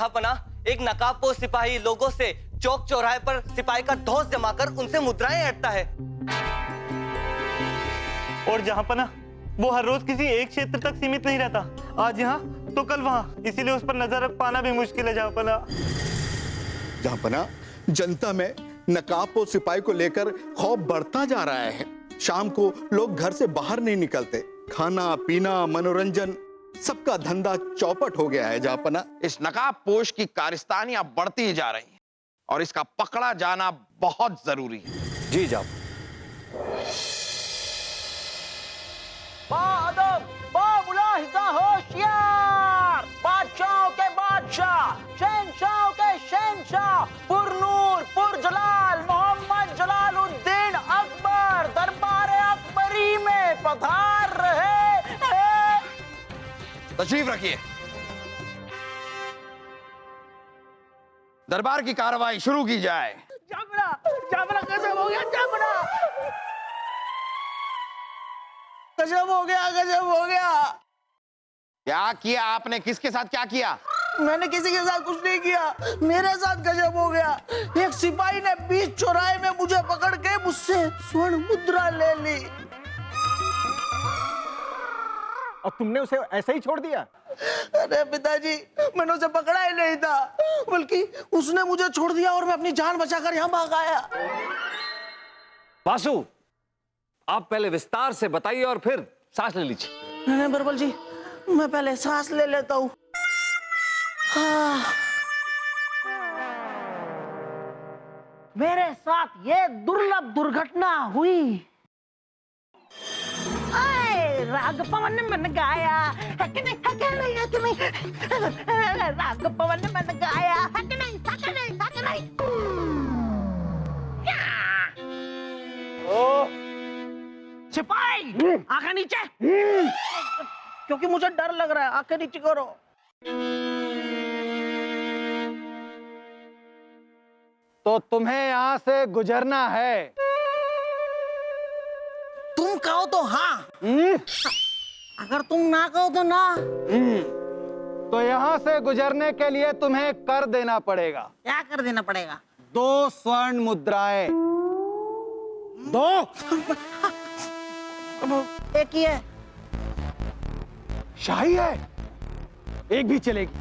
जहांपना एक नकाबपोश सिपाही लोगों से चौक चौराहे पर सिपाही का ढोस जमाकर उनसे मुद्राएं ऐंठता है। और जहांपना वो हर रोज किसी एक क्षेत्र तक सीमित नहीं रहता, आज यहाँ तो कल वहाँ, इसीलिए उस पर नजर रख पाना भी मुश्किल है। जहांपना जनता में नकाबपोश सिपाही को लेकर खौफ बढ़ता जा रहा है। शाम को लोग घर से बाहर नहीं निकलते, खाना पीना मनोरंजन सबका धंधा चौपट हो गया है। जहांपना इस नकाबपोश की कारस्तानी अब बढ़ती ही जा रही है और इसका पकड़ा जाना बहुत जरूरी है। जी जाप। मुलाहिजा होशियार, बादशाहों के बादशाह, शहंशाहों के शहंशाह, पुरनूर पुरजलाल मोहम्मद जलालुद्दीन अकबर दरबार अकबरी में पधार रहे हैं। तशरीफ रखिए। दरबार की कार्रवाई शुरू की जाए। जाबरा जाबरा गजब हो गया, जाबरा गजब हो गया, गजब हो गया। क्या किया आपने? किसके साथ क्या किया? मैंने किसी के साथ कुछ नहीं किया, मेरे साथ गजब हो गया। एक सिपाही ने बीच चौराहे में मुझे पकड़ के मुझसे स्वर्ण मुद्रा ले ली। और तुमने उसे ऐसे ही छोड़ दिया? अरे पिताजी, मैंने उसे पकड़ा ही नहीं था, बल्कि उसने मुझे छोड़ दिया और मैं अपनी जान बचाकर यहाँ भाग आया। वासु, आप पहले विस्तार से बताइए और फिर सांस ले लीजिए। नहीं बिरबल जी, मैं पहले सांस ले लेता हूँ। मेरे साथ ये दुर्लभ दुर्घटना हुई। राग पवन मन गाया, राग पवन मन गाया, सिपाही आंखें नीचे, क्योंकि मुझे डर लग रहा है। आंखें नीचे करो। तो तुम्हें यहाँ से गुजरना है। तुम कहो तो हाँ, अगर तुम ना कहो तो ना। तो यहाँ से गुजरने के लिए तुम्हें कर देना पड़ेगा। क्या कर देना पड़ेगा? 2 स्वर्ण मुद्राएं। 2? एक ही है। शाही है, एक भी चलेगी।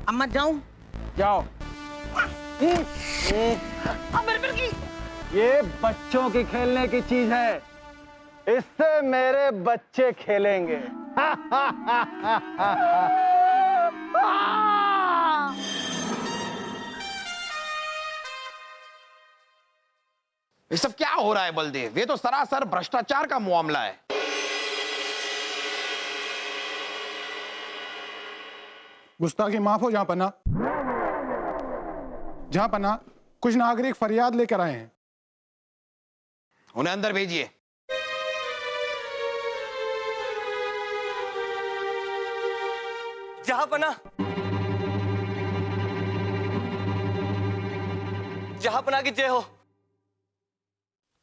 अब मैं जाऊं? जाओ। ये बच्चों की खेलने की चीज है, इससे मेरे बच्चे खेलेंगे। ये सब क्या हो रहा है बलदेव? ये तो सरासर भ्रष्टाचार का मामला है। गुस्ताखी माफ हो जहांपना। जहांपना, कुछ नागरिक फरियाद लेकर आए हैं। उन्हें अंदर भेजिए। जहांपना, जहांपना की जय हो।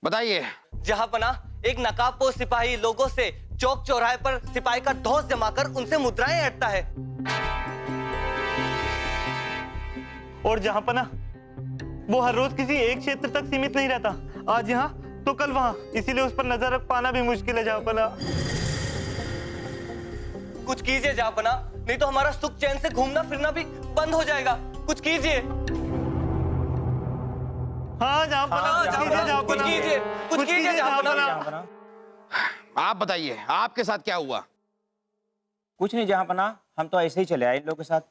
बताइए। जहांपना एक नकाबपोश सिपाही लोगों से चौक चौराहे पर सिपाही का ढोस जमाकर उनसे मुद्राएं ऐंठता है। और जहांपना वो हर रोज किसी एक क्षेत्र तक सीमित नहीं रहता, आज यहाँ तो कल वहाँ, इसीलिए उस पर नजर रख पाना भी मुश्किल है। जहांपना कुछ कीजिए जहांपना, नहीं तो हमारा सुख चैन से घूमना फिरना भी बंद हो जाएगा। कुछ कीजिए। हाँ जहांपना, कुछ कीजिए, कुछ कीजिए जहांपना। आप बताइए, आपके साथ क्या हुआ? कुछ नहीं जहांपना, हम तो ऐसे ही चले आए इन लोगों के साथ।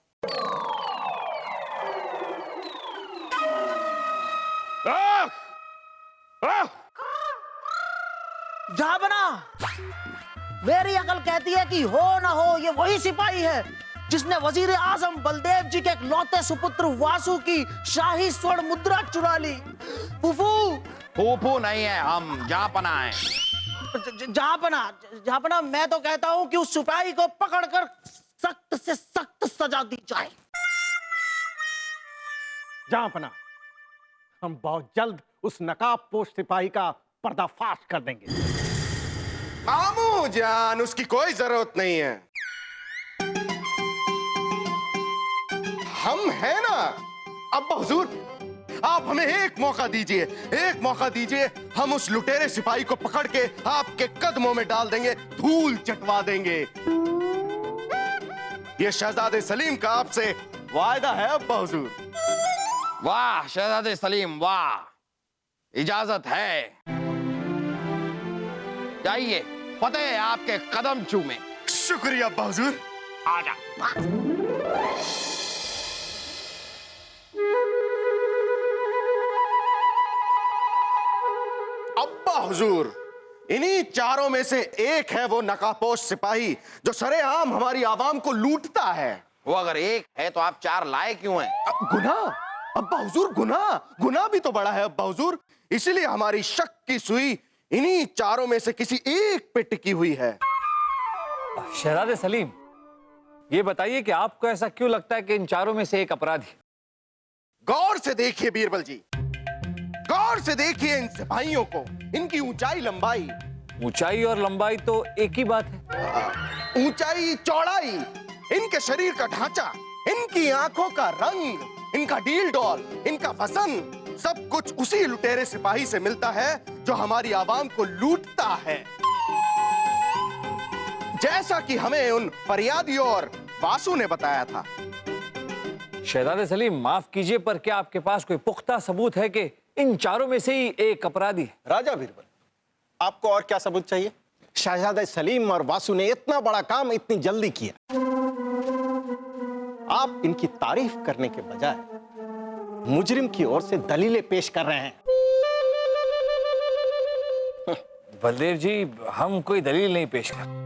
जहांपना, मेरी अकल कहती है कि हो ना हो ये वही सिपाही है जिसने वजीर आजम बलदेव जी के इकलौते सुपुत्र वासु की शाही स्वर्ण मुद्रा चुरा ली। फूफू फूफू नहीं है, हम जहांपना है। जहांपना, मैं तो कहता हूं कि उस सिपाही को पकड़कर सख्त से सख्त सजा दी जाए। जहांपना, हम बहुत जल्द उस नकाबपोश सिपाही का पर्दाफाश कर देंगे। मामू जान, उसकी कोई जरूरत नहीं है। हम हैं ना। अब्बा हुजूर, आप हमें एक मौका दीजिए, एक मौका दीजिए। हम उस लुटेरे सिपाही को पकड़ के आपके कदमों में डाल देंगे, धूल चटवा देंगे। ये शहजादे सलीम का आपसे वायदा है अब्बा हुजूर। वाह शहजादे सलीम वाह, इजाजत है। जाइए, फतेह है आपके कदम चूमे। शुक्रिया अब्बा हुजूर। आजा। अब्बा हुजूर, इन्हीं चारों में से एक है वो नकाबपोश सिपाही जो सरेआम हमारी आवाम को लूटता है। वो अगर एक है तो आप चार लाए क्यों हैं? गुनाह अब्बा हुजूर, गुनाह भी तो बड़ा है अब्बा हुजूर। इसीलिए हमारी शक की सुई इन्हीं चारों में से किसी एक पे टिकी हुई है। शहजादे सलीम, ये बताइए कि आपको ऐसा क्यों लगता है कि इन चारों में से एक अपराधी? गौर से देखिए बीरबल जी, गौर से देखिए इन सिपाहियों को, इनकी ऊंचाई लंबाई। ऊंचाई और लंबाई तो एक ही बात है। ऊंचाई चौड़ाई, इनके शरीर का ढांचा, इनकी आंखों का रंग, इनका डील डॉल, इनका वजन, सब कुछ उसी लुटेरे सिपाही से मिलता है जो हमारी आवाम को लूटता है। जैसा कि हमें उन फरियादियों और वासु ने बताया था। शहजादे सलीम, माफ कीजिए, पर क्या आपके पास कोई पुख्ता सबूत है कि इन चारों में से ही एक अपराधी है? राजा बीरबल, आपको और क्या सबूत चाहिए? शहजादे सलीम और वासु ने इतना बड़ा काम इतनी जल्दी किया। आप इनकी तारीफ करने के बजाय मुजरिम की ओर से दलीलें पेश कर रहे हैं। बलदेव जी, हम कोई दलील नहीं पेश कर,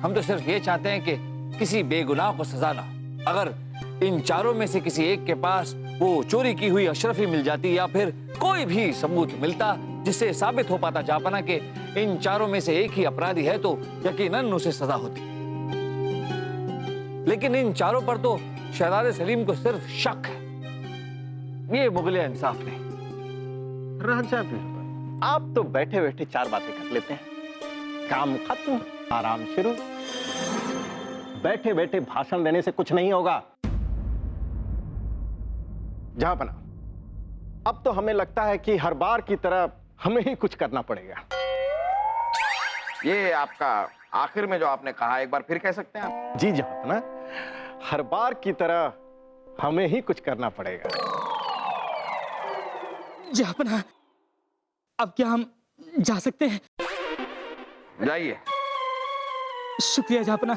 हम तो सिर्फ ये चाहते हैं कि किसी बेगुनाह को सजा ना हो। अगर इन चारों में से किसी एक के पास वो चोरी की हुई अशरफी मिल जाती या फिर कोई भी सबूत मिलता जिससे साबित हो पाता जापाना कि इन चारों में से एक ही अपराधी है, तो यकीनन उसे सजा होती। लेकिन इन चारों पर तो शहजादे सलीम को सिर्फ शक है। ये मुगले इंसाफ नहीं। राजा बीरबल, आप तो बैठे बैठे चार बातें कर लेते हैं। काम खत्म, आराम शुरू। बैठे बैठे भाषण देने से कुछ नहीं होगा। जहांपना, अब तो हमें लगता है कि हर बार की तरह हमें ही कुछ करना पड़ेगा। ये आपका आखिर में जो आपने कहा, एक बार फिर कह सकते हैं आप? जी जहांपना, हर बार की तरह हमें ही कुछ करना पड़ेगा। जहांपना, अब क्या हम जा सकते हैं? जाइए। शुक्रिया जहांपना।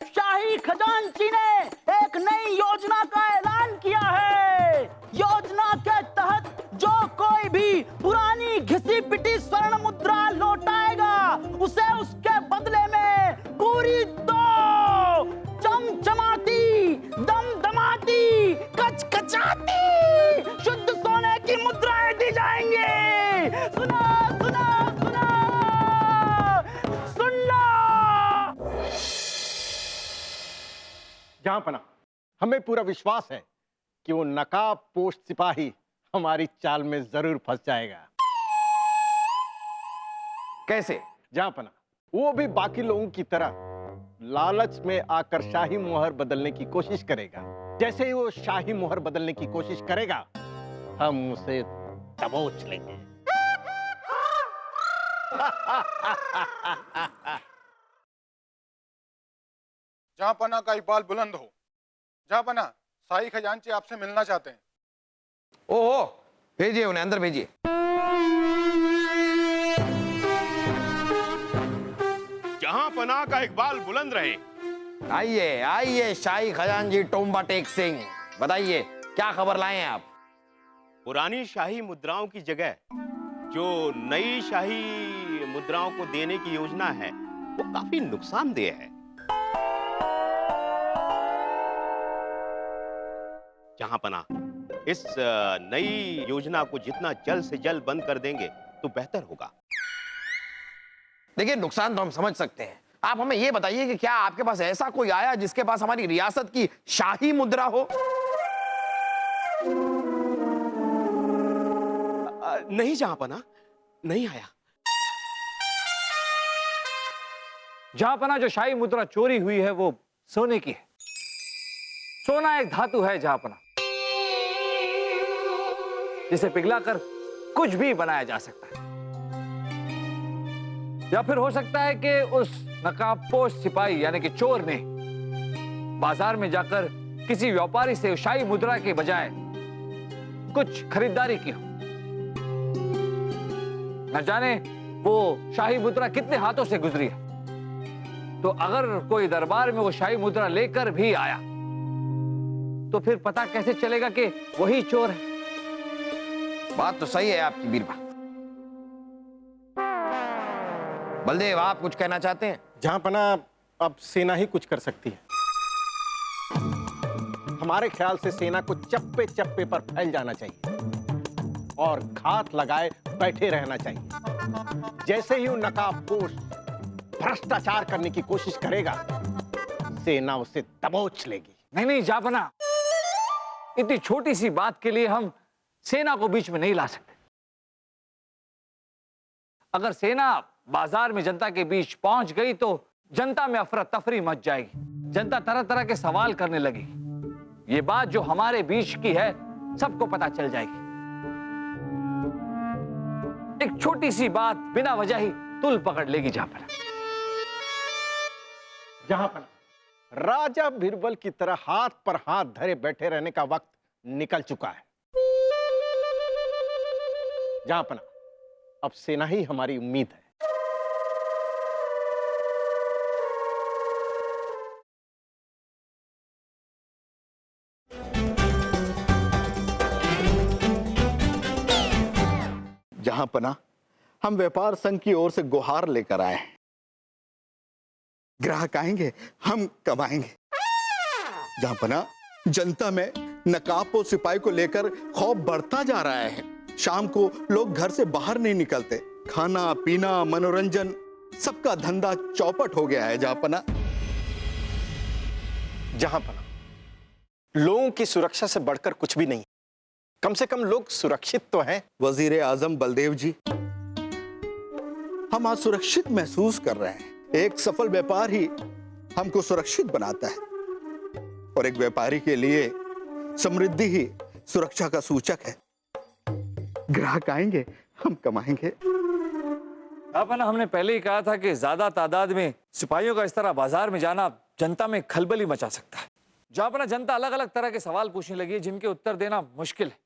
शाही खजांची ने एक नई योजना का ऐलान किया है। योजना के तहत जो कोई भी पुरानी घिसी पिटी स्वर्ण मुद्रा लौटाएगा, उसे उसके बदले में पूरी दो चमचमाती, दमदमाती, कचकचाती शुद्ध सोने की मुद्राएं दी जाएंगी। सुना सुना सुना सुन लो। जहांपना, हमें पूरा विश्वास है कि वो नकाबपोश सिपाही हमारी चाल में जरूर फंस जाएगा। कैसे? जहांपना, वो भी बाकी लोगों की तरह लालच में आकर शाही मुहर बदलने की कोशिश करेगा। जैसे ही वो शाही मुहर बदलने की कोशिश करेगा, हम उसे दबोच लेंगे। जहांपना का इकबाल बुलंद हो। जहांपना, शाही खजांची आपसे मिलना चाहते हैं। ओहो, भेजिए उन्हें, अंदर भेजिए। जहांपना का इकबाल बुलंद रहे। आइए आइए शाही खजांची टोम्बा टेक सिंह, बताइए क्या खबर लाए हैं आप? पुरानी शाही मुद्राओं की जगह जो नई शाही मुद्राओं को देने की योजना है वो काफी नुकसानदेह है। जहांपना, इस नई योजना को जितना जल्द से जल्द बंद कर देंगे तो बेहतर होगा। देखिए, नुकसान तो हम समझ सकते हैं। आप हमें यह बताइए कि क्या आपके पास ऐसा कोई आया जिसके पास हमारी रियासत की शाही मुद्रा हो? नहीं जहांपना, नहीं आया। जहांपना जो शाही मुद्रा चोरी हुई है वो सोने की है। सोना एक धातु है जहांपना, जिसे पिघलाकर कुछ भी बनाया जा सकता है। या फिर हो सकता है कि उस नकाबपोश सिपाही यानी कि चोर ने बाजार में जाकर किसी व्यापारी से शाही मुद्रा के बजाय कुछ खरीदारी की हो। न जाने वो शाही मुद्रा कितने हाथों से गुजरी है। तो अगर कोई दरबार में वो शाही मुद्रा लेकर भी आया तो फिर पता कैसे चलेगा कि वही चोर है? बात तो सही है आपकी बीरबल। बलदेव, आप कुछ कहना चाहते हैं? जहांपना अब सेना ही कुछ कर सकती है। हमारे ख्याल से सेना को चप्पे चप्पे पर फैल जाना चाहिए और घात लगाए बैठे रहना चाहिए। जैसे ही वो नकाबपोश भ्रष्टाचार करने की कोशिश करेगा, सेना उसे दबोच लेगी। नहीं नहीं जहांपना, इतनी छोटी सी बात के लिए हम सेना को बीच में नहीं ला सकते। अगर सेना बाजार में जनता के बीच पहुंच गई तो जनता में अफरा तफरी मच जाएगी। जनता तरह तरह के सवाल करने लगेगी। ये बात जो हमारे बीच की है सबको पता चल जाएगी। एक छोटी सी बात बिना वजह ही तुल पकड़ लेगी जहांपना। जहांपना, राजा बीरबल की तरह हाथ पर हाथ धरे बैठे रहने का वक्त निकल चुका है। जहांपना, अब सेना ही हमारी उम्मीद है। जहांपना, हम व्यापार संघ की ओर से गुहार लेकर आए हैं। ग्राहक आएंगे, हम कमाएंगे। जहांपना, जनता में नकाबपोश सिपाही को लेकर खौफ बढ़ता जा रहा है। शाम को लोग घर से बाहर नहीं निकलते। खाना पीना मनोरंजन सबका धंधा चौपट हो गया है। जहांपना, लोगों की सुरक्षा से बढ़कर कुछ भी नहीं। कम से कम लोग सुरक्षित तो हैं। वजीर आजम बलदेव जी, हम आज सुरक्षित महसूस कर रहे हैं। एक सफल व्यापार ही हमको सुरक्षित बनाता है और एक व्यापारी के लिए समृद्धि ही सुरक्षा का सूचक है। ग्राहक आएंगे, हम कमाएंगे। अपना हमने पहले ही कहा था कि ज्यादा तादाद में सिपाहियों का इस तरह बाजार में जाना जनता में खलबली मचा सकता है। जहां अपना जनता अलग अलग तरह के सवाल पूछने लगी है जिनके उत्तर देना मुश्किल है,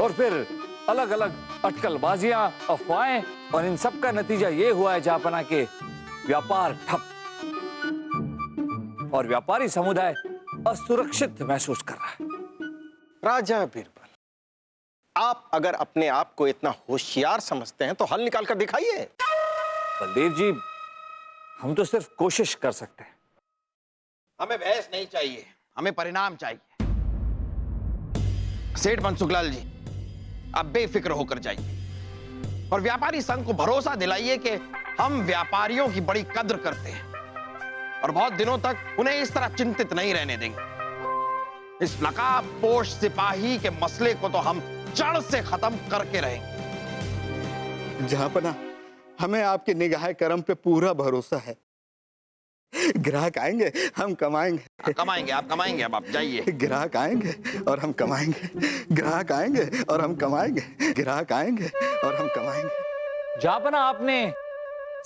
और फिर अलग अलग अटकलबाजियां, अफवाहें, और इन सब का नतीजा ये हुआ है जहांपना के व्यापार ठप और व्यापारी समुदाय असुरक्षित महसूस कर रहा है। राजा बीरबल, आप अगर अपने आप को इतना होशियार समझते हैं तो हल निकाल कर दिखाइए। बलदेव जी, हम तो सिर्फ कोशिश कर सकते हैं। हमें बहस नहीं चाहिए, हमें परिणाम चाहिए। सेठ मनसुखलाल जी, आप बेफिक्र होकर जाइए और व्यापारी संघ को भरोसा दिलाइए कि हम व्यापारियों की बड़ी कद्र करते हैं और बहुत दिनों तक उन्हें इस तरह चिंतित नहीं रहने देंगे। इस नकाबपोश सिपाही के मसले को तो हम जड़ से खत्म करके रहेंगे। जहांपना, हमें आपकी निगाह करम पे पूरा भरोसा है। ग्राहक आएंगे, हम कमाएंगे। कमाएंगे, आप कमाएंगे। अब आप जाइए। ग्राहक आएंगे और हम कमाएंगे। ग्राहक आएंगे और हम कमाएंगे। ग्राहक आएंगे और हम कमाएंगे। जहांपना, आपने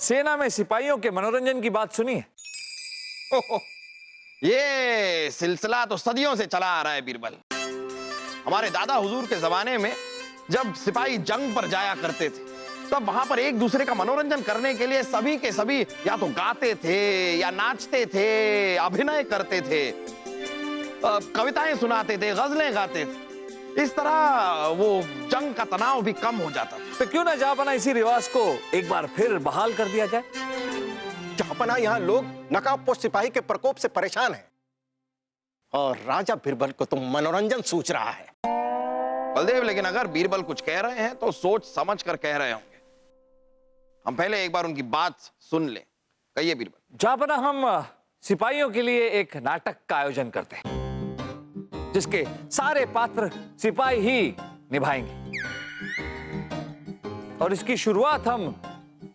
सेना में सिपाहियों के मनोरंजन की बात सुनी है? ये सिलसिला तो सदियों से चला आ रहा है बीरबल। हमारे दादा हुजूर के जमाने में जब सिपाही जंग पर जाया करते थे तब वहां पर एक दूसरे का मनोरंजन करने के लिए सभी के सभी या तो गाते थे या नाचते थे, अभिनय करते थे, कविताएं सुनाते थे, गजलें गाते थे। इस तरह वो जंग का तनाव भी कम हो जाता था। तो क्यों ना जहांपना इसी रिवाज को एक बार फिर बहाल कर दिया जाए? जहांपना, यहाँ लोग नकाबपोश सिपाही के प्रकोप से परेशान हैं और राजा बीरबल को तो मनोरंजन सूझ रहा है। बलदेव, लेकिन अगर बीरबल कुछ कह रहे हैं तो सोच समझ कर कह रहे होंगे। हम पहले एक बार उनकी बात सुन लें। कहिए बीरबल। जहांपना, हम सिपाहियों के लिए एक नाटक का आयोजन करते हैं जिसके सारे पात्र सिपाही ही निभाएंगे। और इसकी शुरुआत हम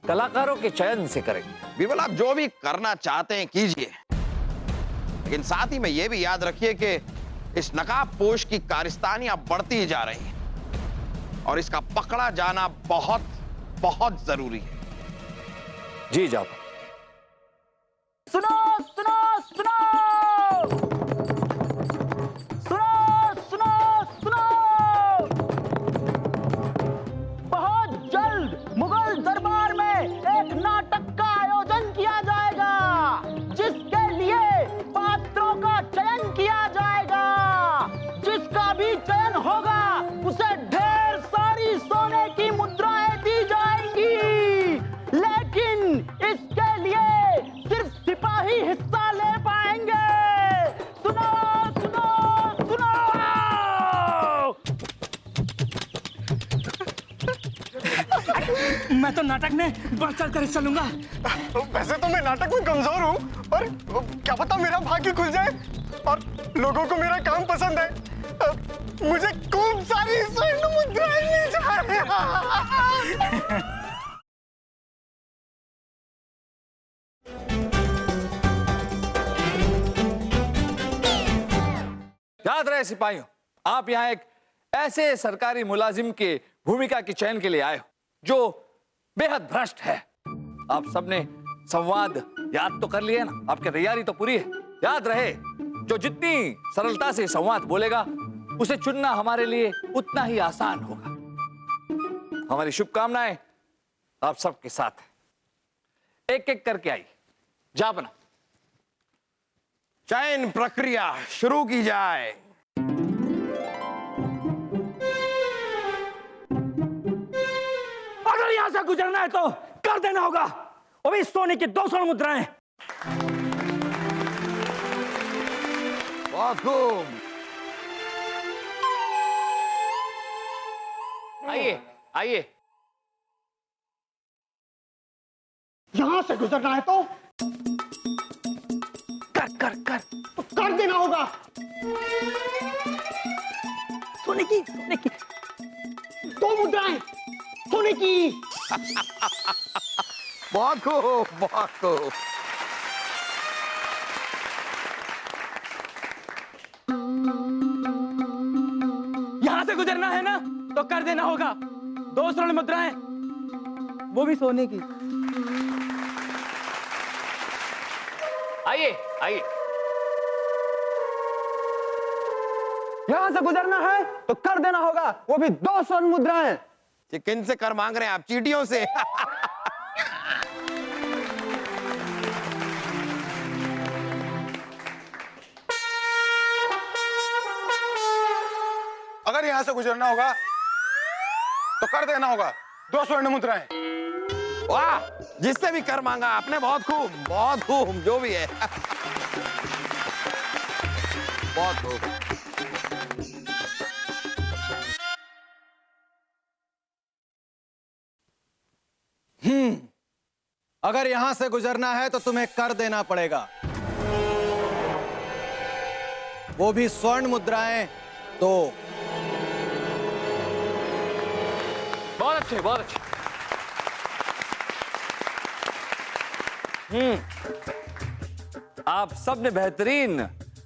कलाकारों के चयन से करेंगे। बीरबल, आप जो भी करना चाहते हैं कीजिए, लेकिन साथ ही में यह भी याद रखिए कि इस नकाबपोश की कारिस्तानियां बढ़ती जा रही हैं और इसका पकड़ा जाना बहुत बहुत जरूरी है। जी जाओ। सुनो सुनो सुनो सुनो सुनो सुनो, बहुत जल्द मुगल दरबार में एक नाटक का आयोजन किया जाएगा, जिसके लिए पात्रों का चयन किया जाएगा। जिसका भी चयन होगा उसे ढेर सारी सोने की मुद्राएं दी जाएंगी, लेकिन इसके लिए सिर्फ सिपाही हिस्सा ले पाएंगे। सुनो सुनो सुनो। मैं तो नाटक में बढ़ चढ़ कर हिस्सा लूंगा। वैसे तो मैं नाटक में कमजोर हूँ, पर क्या पता मेरा भाग्य खुल जाए और लोगों को मेरा काम पसंद है, मुझे खूब सारी स्वर्ण मुद्राएं मिल जाए। याद रहे सिपाहियों, आप यहाँ एक ऐसे सरकारी मुलाजिम के भूमिका के चयन के लिए आए हो जो बेहद भ्रष्ट है। आप सबने संवाद याद तो कर लिया ना, आपकी तैयारी तो पूरी है। याद रहे, जो जितनी सरलता से संवाद बोलेगा उसे चुनना हमारे लिए उतना ही आसान होगा। हमारी शुभकामनाएं आप सबके साथ है। एक एक करके आइए। जापना, चयन प्रक्रिया शुरू की जाए। अगर यहां से गुजरना है तो कर देना होगा, वो भी सोने की 2 स्वर्ण मुद्राएं। बहुत खूब। आइए आइए। यहां से गुजरना है तो कर देना होगा। सोने की 2 मुद्राएं सोने की। बहुत खूब, बहुत खूब। यहां से गुजरना है ना तो कर देना होगा। 2 स्वर्ण मुद्राएं, वो भी सोने की। आइए आइए। यहां से गुजरना है तो कर देना होगा, वो भी 2 स्वर्ण मुद्राएं। ये किन से कर मांग रहे हैं आप? चींटियों से? अगर यहां से गुजरना होगा तो कर देना होगा 2 स्वर्ण मुद्राएं। वाह, जिससे भी कर मांगा आपने। बहुत खूब, बहुत खूब। जो भी है, बहुत खूब। अगर यहां से गुजरना है तो तुम्हें कर देना पड़ेगा, वो भी स्वर्ण मुद्राएं 2। बहुत अच्छे, बहुत अच्छे। आप सबने बेहतरीन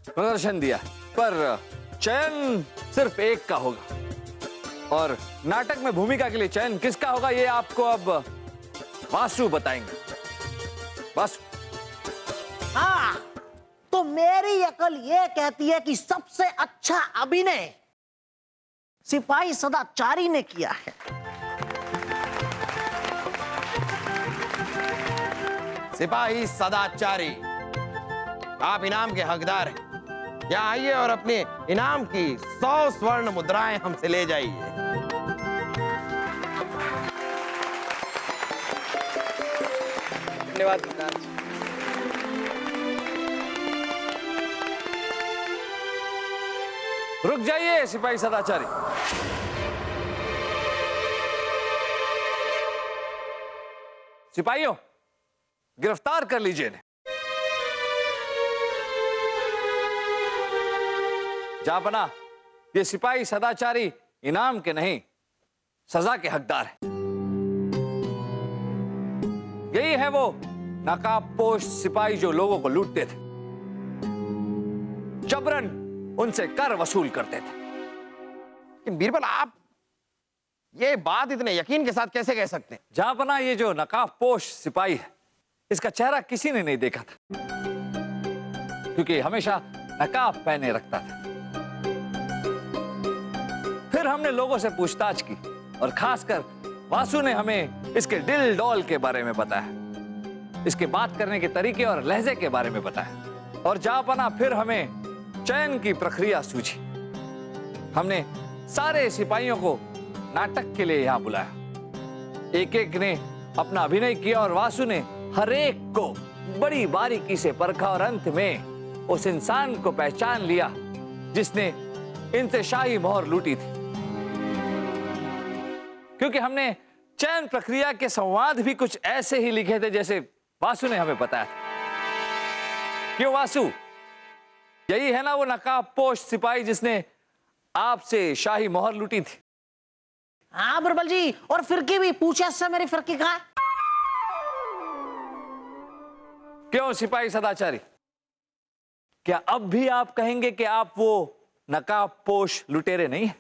प्रदर्शन दिया, पर चयन सिर्फ एक का होगा और नाटक में भूमिका के लिए चयन किसका होगा ये आपको अब वासु बताएंगे। वासु। हाँ, तो मेरी अकल ये कहती है कि सबसे अच्छा अभिनय सिपाही सदाचारी ने किया है। सिपाही सदाचारी, आप इनाम के हकदार हैं। यहाँ आइए और अपने इनाम की 100 स्वर्ण मुद्राएं हमसे ले जाइए। धन्यवाद महाराज। रुक जाइए सिपाही सदाचारी। सिपाहियों, गिरफ्तार कर लीजिए इन्हें। जापना, ये सिपाही सदाचारी इनाम के नहीं सजा के हकदार हैं। यही है वो नकाबपोश सिपाही जो लोगों को लूटते थे, जबरन उनसे कर वसूल करते थे। लेकिन बीरबल, आप ये बात इतने यकीन के साथ कैसे कह सकते हैं? जहांपना ये जो नकाबपोश सिपाही है, इसका चेहरा किसी ने नहीं देखा था, क्योंकि हमेशा नकाब पहने रखता था। फिर हमने लोगों से पूछताछ की और खासकर वासु ने हमें इसके दिल डॉल के बारे में बताया, इसके बात करने के तरीके और लहजे के बारे में बताया। और जहांपना फिर हमें चयन की प्रक्रिया सूझी। हमने सारे सिपाहियों को नाटक के लिए यहां बुलाया। एक एक ने अपना अभिनय किया और वासु ने हर एक को बड़ी बारीकी से परखा और अंत में उस इंसान को पहचान लिया जिसने इनसे शाही मोहर लूटी थी। क्योंकि हमने चयन प्रक्रिया के संवाद भी कुछ ऐसे ही लिखे थे जैसे वासु ने हमें बताया था। क्यों वासु, यही है ना वो नकाबपोश सिपाही जिसने आपसे शाही मोहर लूटी थी? हाँ बिरबल जी, और फिरकी भी पूछे इससे मेरी फिरकी कहाँ? क्यों सिपाही सदाचारी, क्या अब भी आप कहेंगे कि आप वो नकाबपोश लुटेरे नहीं हैं?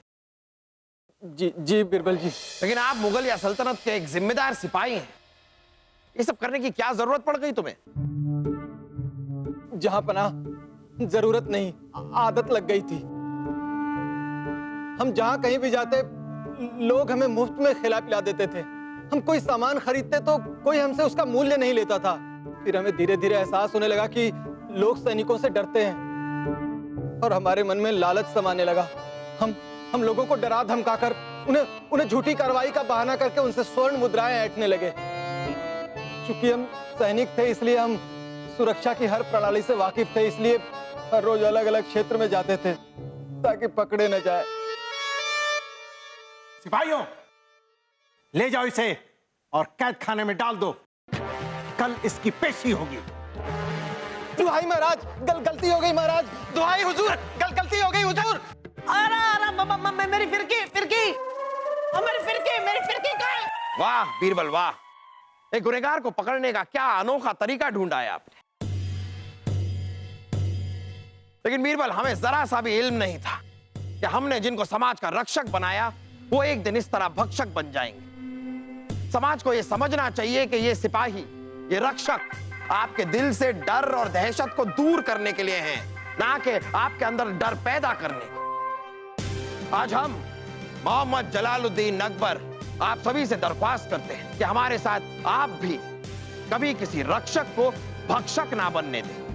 जी बिरबल जी। लेकिन आप मुगल या सल्तनत के एक जिम्मेदार सिपाही हैं, ये सब करने की क्या जरूरत पड़ गई तुम्हें? जहां पना जरूरत नहीं, आदत लग गई थी। हम जहां कहीं भी जाते लोग हमें मुफ्त में खिला पिला देते थे। हम कोई सामान खरीदते तो कोई हमसे उसका मूल्य नहीं लेता था। फिर हमें धीरे धीरे एहसास होने लगा कि लोग सैनिकों से डरते हैं और हमारे मन में लालच समाने लगा। हम लोगों को डरा धमकाकर उन्हें झूठी कार्रवाई का बहाना करके उनसे स्वर्ण मुद्राएं ऐंठने लगे। चूंकि हम सैनिक थे इसलिए हम सुरक्षा की हर प्रणाली से वाकिफ थे, इसलिए हर रोज अलग अलग क्षेत्र में जाते थे ताकि पकड़े न जाए। सिपाहियों, ले जाओ इसे और कैद खाने में डाल दो। कल इसकी पेशी होगी। दुहाई महाराज, गलती हो गई महाराज। दुहाई हुजूर, गलती हो गई हुजूर। अरे मेरी फिरकी मेरी फिरकी कहाँ है? वाह बीरबल वाह, एक गुनहगार को पकड़ने का क्या अनोखा तरीका ढूंढा है आपने। लेकिन बीरबल, हमें जरा सा भी इल्म नहीं था कि हमने जिनको समाज का रक्षक बनाया वो एक दिन इस तरह भक्षक बन जाएंगे। समाज को यह समझना चाहिए कि ये सिपाही, ये रक्षक आपके दिल से डर और दहशत को दूर करने के लिए हैं, ना कि आपके अंदर डर पैदा करने के। आज हम मोहम्मद जलालुद्दीन अकबर आप सभी से दरख्वास्त करते हैं कि हमारे साथ आप भी कभी किसी रक्षक को भक्षक ना बनने दें।